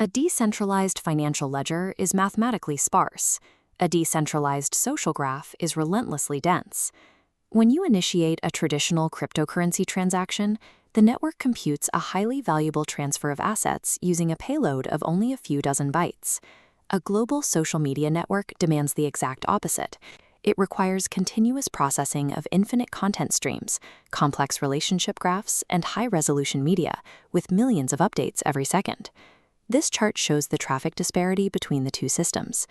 A decentralized financial ledger is mathematically sparse. A decentralized social graph is relentlessly dense. When you initiate a traditional cryptocurrency transaction, the network computes a highly valuable transfer of assets using a payload of only a few dozen bytes. A global social media network demands the exact opposite. It requires continuous processing of infinite content streams, complex relationship graphs, and high-resolution media, with millions of updates every second. This chart shows the traffic disparity between the two systems.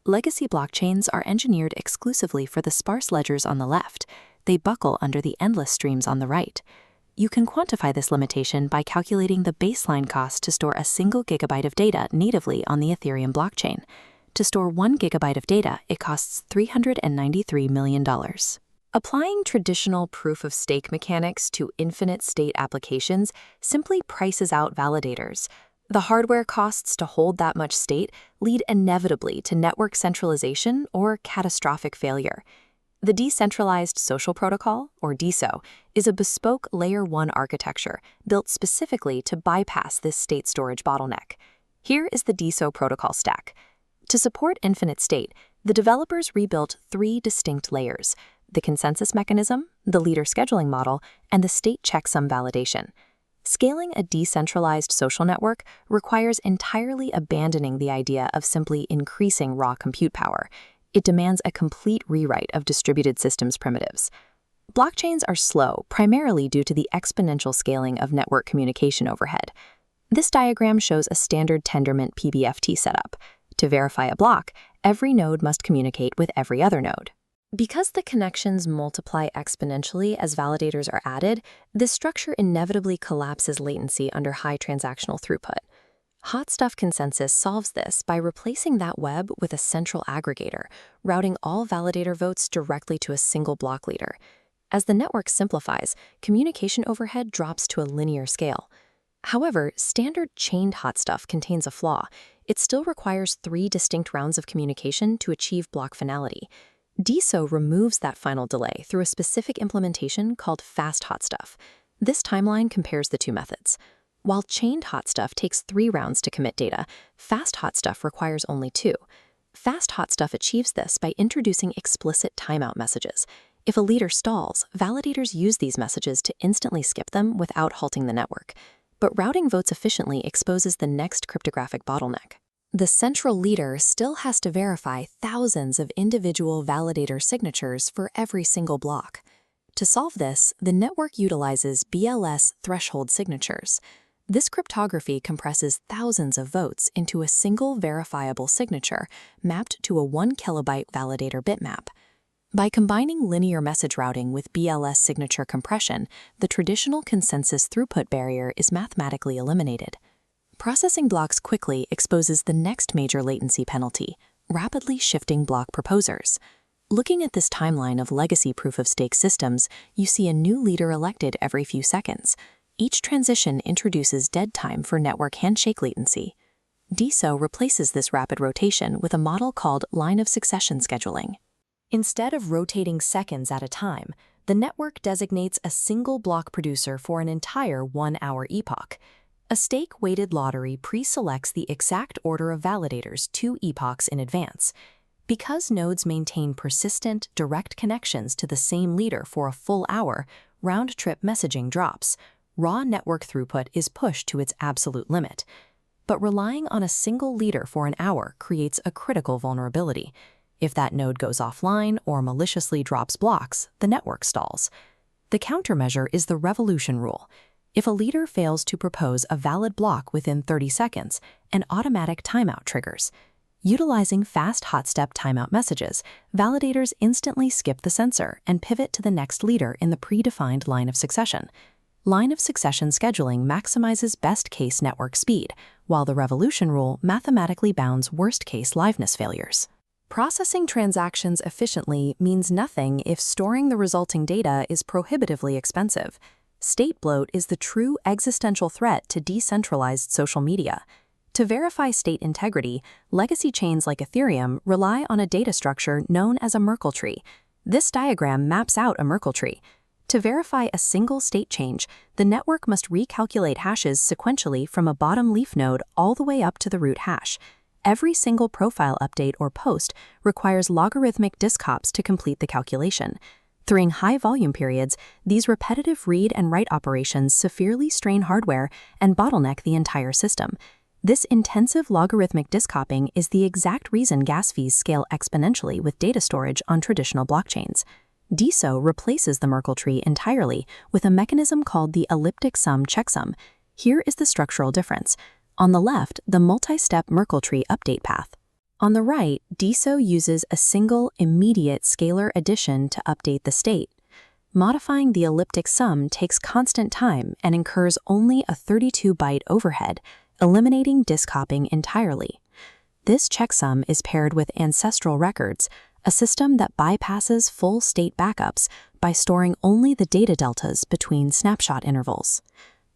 Legacy blockchains are engineered exclusively for the sparse ledgers on the left. They buckle under the endless streams on the right. You can quantify this limitation by calculating the baseline cost to store a single gigabyte of data natively on the Ethereum blockchain. To store 1 gigabyte of data, it costs $393 million. Applying traditional proof-of-stake mechanics to infinite state applications simply prices out validators. The hardware costs to hold that much state lead inevitably to network centralization or catastrophic failure. The Decentralized Social Protocol, or DeSo, is a bespoke Layer 1 architecture built specifically to bypass this state storage bottleneck. Here is the DeSo protocol stack. To support infinite state, the developers rebuilt 3 distinct layers: the consensus mechanism, the leader scheduling model, and the state checksum validation. Scaling a decentralized social network requires entirely abandoning the idea of simply increasing raw compute power. It demands a complete rewrite of distributed systems primitives. Blockchains are slow, primarily due to the exponential scaling of network communication overhead. This diagram shows a standard Tendermint PBFT setup. To verify a block, every node must communicate with every other node. Because the connections multiply exponentially as validators are added, this structure inevitably collapses latency under high transactional throughput. Hot Stuff Consensus solves this by replacing that web with a central aggregator, routing all validator votes directly to a single block leader. As the network simplifies, communication overhead drops to a linear scale. However, standard chained Hot Stuff contains a flaw. It still requires 3 distinct rounds of communication to achieve block finality. DeSo removes that final delay through a specific implementation called Fast Hot Stuff. This timeline compares the 2 methods. While chained Hot Stuff takes 3 rounds to commit data, Fast Hot Stuff requires only 2. Fast Hot Stuff achieves this by introducing explicit timeout messages. If a leader stalls, validators use these messages to instantly skip them without halting the network. But routing votes efficiently exposes the next cryptographic bottleneck. The central leader still has to verify thousands of individual validator signatures for every single block. To solve this, the network utilizes BLS threshold signatures. This cryptography compresses thousands of votes into a single verifiable signature mapped to a 1 kilobyte validator bitmap. By combining linear message routing with BLS signature compression, the traditional consensus throughput barrier is mathematically eliminated. Processing blocks quickly exposes the next major latency penalty: rapidly shifting block proposers. Looking at this timeline of legacy proof-of-stake systems, you see a new leader elected every few seconds. Each transition introduces dead time for network handshake latency. DeSo replaces this rapid rotation with a model called line of succession scheduling. Instead of rotating seconds at a time, the network designates a single block producer for an entire 1-hour epoch. A stake-weighted lottery pre-selects the exact order of validators 2 epochs in advance. Because nodes maintain persistent, direct connections to the same leader for a full hour, round-trip messaging drops. Raw network throughput is pushed to its absolute limit. But relying on a single leader for an hour creates a critical vulnerability. If that node goes offline or maliciously drops blocks, the network stalls. The countermeasure is the revolution rule. If a leader fails to propose a valid block within 30 seconds, an automatic timeout triggers. Utilizing fast hot-step timeout messages, validators instantly skip the sensor and pivot to the next leader in the predefined line of succession. Line of succession scheduling maximizes best-case network speed, while the revolution rule mathematically bounds worst-case liveness failures. Processing transactions efficiently means nothing if storing the resulting data is prohibitively expensive. State bloat is the true existential threat to decentralized social media. To verify state integrity, legacy chains like Ethereum rely on a data structure known as a Merkle tree. This diagram maps out a Merkle tree. To verify a single state change, the network must recalculate hashes sequentially from a bottom leaf node all the way up to the root hash. Every single profile update or post requires logarithmic disk hops to complete the calculation. During high volume periods, these repetitive read and write operations severely strain hardware and bottleneck the entire system. This intensive logarithmic disk hopping is the exact reason gas fees scale exponentially with data storage on traditional blockchains. DeSo replaces the Merkle tree entirely with a mechanism called the elliptic sum checksum. Here is the structural difference. On the left, the multi-step Merkle tree update path. On the right, DeSo uses a single, immediate scalar addition to update the state. Modifying the elliptic sum takes constant time and incurs only a 32-byte overhead, eliminating disk hopping entirely. This checksum is paired with ancestral records, a system that bypasses full state backups by storing only the data deltas between snapshot intervals.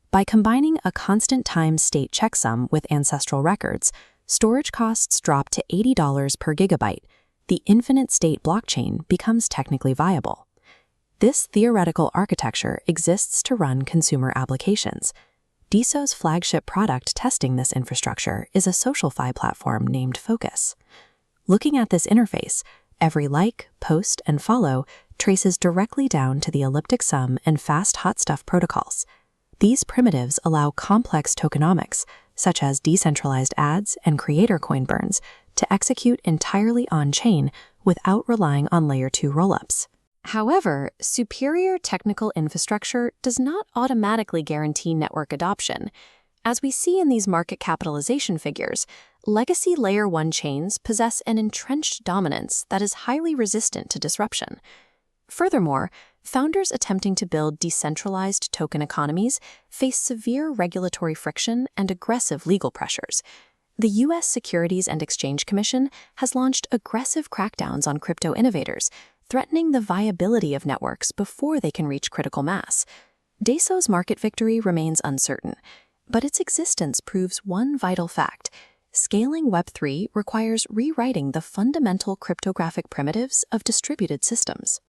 By combining a constant time state checksum with ancestral records, storage costs drop to $80 per gigabyte. The infinite state blockchain becomes technically viable. This theoretical architecture exists to run consumer applications. DeSo's flagship product testing this infrastructure is a SocialFi platform named Focus. Looking at this interface, every like, post, and follow traces directly down to the elliptic sum and fast hot stuff protocols. These primitives allow complex tokenomics, such as decentralized ads and creator coin burns, to execute entirely on-chain without relying on Layer 2 rollups. However, superior technical infrastructure does not automatically guarantee network adoption. As we see in these market capitalization figures, legacy Layer 1 chains possess an entrenched dominance that is highly resistant to disruption. Furthermore, founders attempting to build decentralized token economies face severe regulatory friction and aggressive legal pressures. The U.S. Securities and Exchange Commission has launched aggressive crackdowns on crypto innovators, threatening the viability of networks before they can reach critical mass. DeSo's market victory remains uncertain, but its existence proves one vital fact: scaling Web3 requires rewriting the fundamental cryptographic primitives of distributed systems.